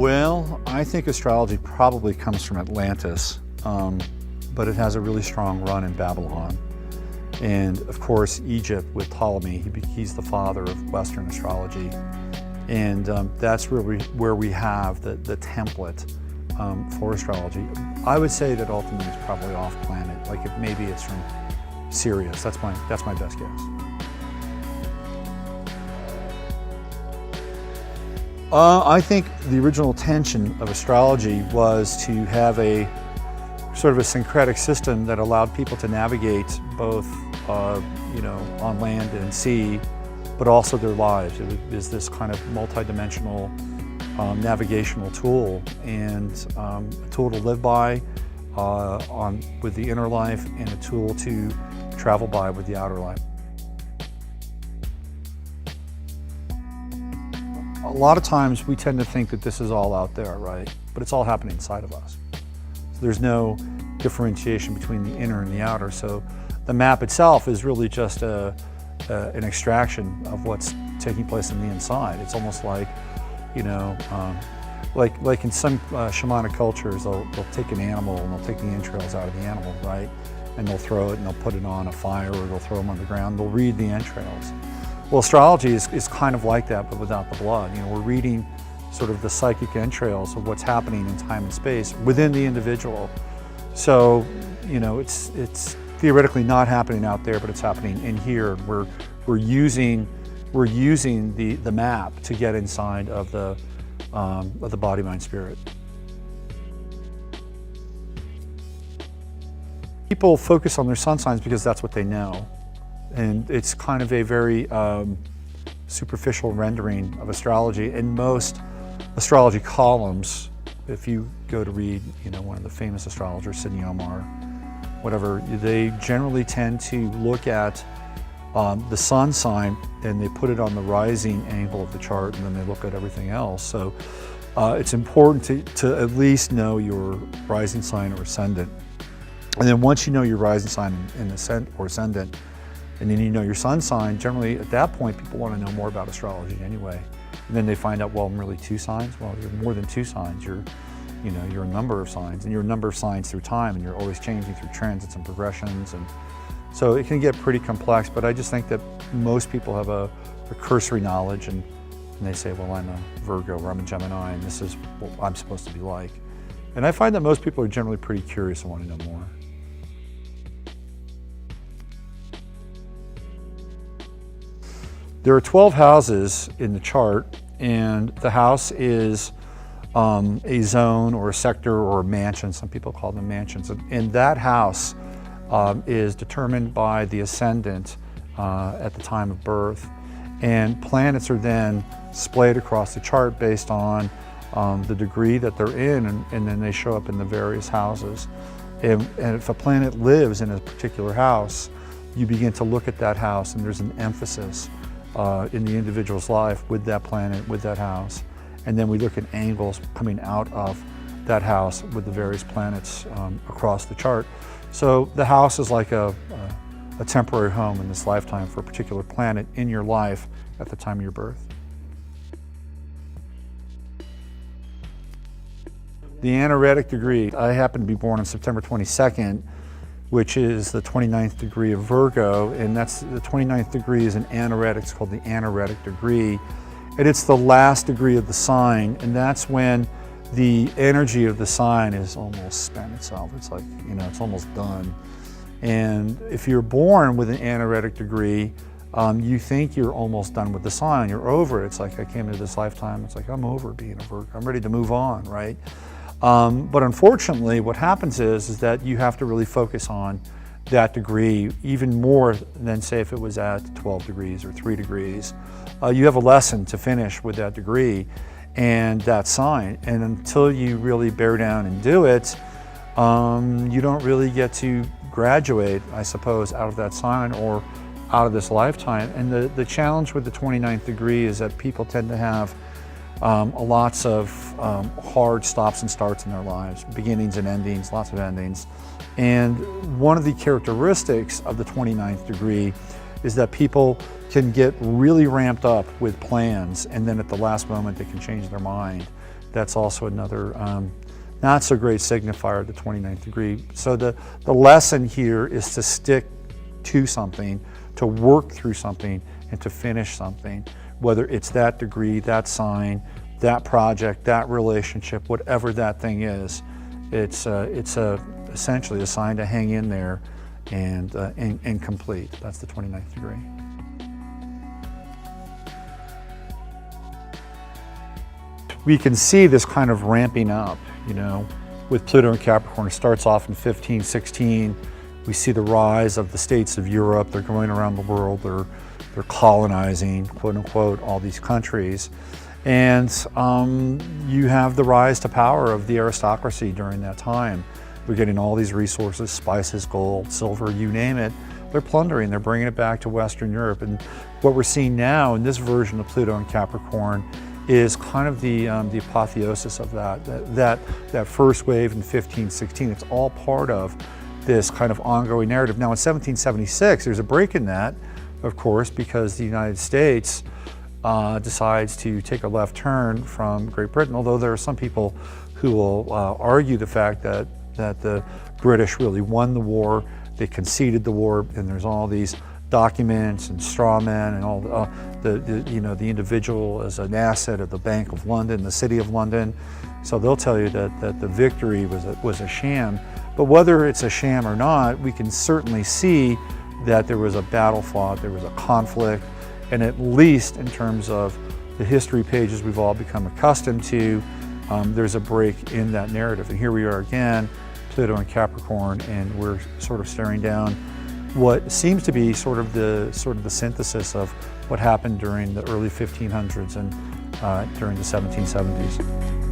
Well, I think astrology probably comes from Atlantis, but it has a really strong run in Babylon. And of course, Egypt with Ptolemy, he's the father of Western astrology. And that's where we have the template for astrology. I would say that ultimately it's probably off planet, like maybe it's from Sirius. That's my best guess. I think the original intention of astrology was to have a sort of a syncretic system that allowed people to navigate both, on land and sea, but also their lives. It is this kind of multidimensional navigational tool, and a tool to live by with the inner life, and a tool to travel by with the outer life. A lot of times we tend to think that this is all out there, right? But it's all happening inside of us. So there's no differentiation between the inner and the outer. So the map itself is really just an extraction of what's taking place on the inside. It's almost like, like in some shamanic cultures, they'll take an animal and they'll take the entrails out of the animal, right? And they'll throw it and they'll put it on a fire, or they'll throw them on the ground. They'll read the entrails. Well, astrology is kind of like that, but without the blood. We're reading sort of the psychic entrails of what's happening in time and space within the individual. So, it's theoretically not happening out there, but it's happening in here. We're using the map to get inside of the body, mind, spirit. People focus on their sun signs because that's what they know. And it's kind of a very superficial rendering of astrology. In most astrology columns, if you go to read, one of the famous astrologers, Sidney Omar, whatever, they generally tend to look at the sun sign and they put it on the rising angle of the chart, and then they look at everything else. So it's important to at least know your rising sign or ascendant. And then once you know your rising sign and ascendant, and then you know your sun sign, generally at that point people want to know more about astrology anyway. And then they find out, well, I'm really two signs. Well, you're more than two signs. You're a number of signs, and you're a number of signs through time, and you're always changing through transits and progressions. And so it can get pretty complex, but I just think that most people have a cursory knowledge, and they say, well, I'm a Virgo or I'm a Gemini, and this is what I'm supposed to be like. And I find that most people are generally pretty curious and want to know more. There are 12 houses in the chart, and the house is a zone or a sector or a mansion. Some people call them mansions. And that house is determined by the ascendant at the time of birth. And planets are then splayed across the chart based on the degree that they're in, and then they show up in the various houses. And if a planet lives in a particular house, you begin to look at that house, and there's an emphasis in the individual's life with that planet, with that house. And then we look at angles coming out of that house with the various planets across the chart. So the house is like a temporary home in this lifetime for a particular planet in your life at the time of your birth. The anaretic degree, I happen to be born on September 22nd, which is the 29th degree of Virgo, and that's the 29th degree is an anaretic. It's called the anaretic degree, and it's the last degree of the sign, and that's when the energy of the sign is almost spent itself. It's like, it's almost done. And if you're born with an anaretic degree, you think you're almost done with the sign. You're over it. It's like, I came into this lifetime. It's like, I'm over being a Virgo. I'm ready to move on, right? But unfortunately, what happens is that you have to really focus on that degree even more than, say, if it was at 12 degrees or 3 degrees. You have a lesson to finish with that degree and that sign. And until you really bear down and do it, you don't really get to graduate, I suppose, out of that sign or out of this lifetime. And the challenge with the 29th degree is that people tend to have lots of hard stops and starts in their lives, beginnings and endings, lots of endings. And one of the characteristics of the 29th degree is that people can get really ramped up with plans, and then at the last moment they can change their mind That's also another not so great signifier, the 29th degree. So the lesson here is to stick to something, to work through something, and to finish something, whether it's that degree, that sign, that project, that relationship, whatever that thing is. It's essentially a sign to hang in there and complete. That's the 29th degree. We can see this kind of ramping up, you know, with Pluto and Capricorn. It starts off in 1516. We see the rise of the states of Europe. They're going around the world. They're colonizing, quote unquote, all these countries. And you have the rise to power of the aristocracy during that time. We're getting all these resources, spices, gold, silver, you name it. They're plundering, they're bringing it back to Western Europe. And what we're seeing now in this version of Pluto and Capricorn is kind of the apotheosis of that first wave in 1516. It's all part of this kind of ongoing narrative. Now in 1776, there's a break in that, of course, because the United States decides to take a left turn from Great Britain, although there are some people who will argue the fact that the British really won the war, they conceded the war, and there's all these documents and straw men and all the individual as an asset of the Bank of London, the City of London. So they'll tell you that the victory was a sham. But whether it's a sham or not, we can certainly see that there was a battle fought, there was a conflict, and at least in terms of the history pages we've all become accustomed to, there's a break in that narrative. And here we are again, Pluto and Capricorn, and we're sort of staring down what seems to be sort of the synthesis of what happened during the early 1500s and during the 1770s.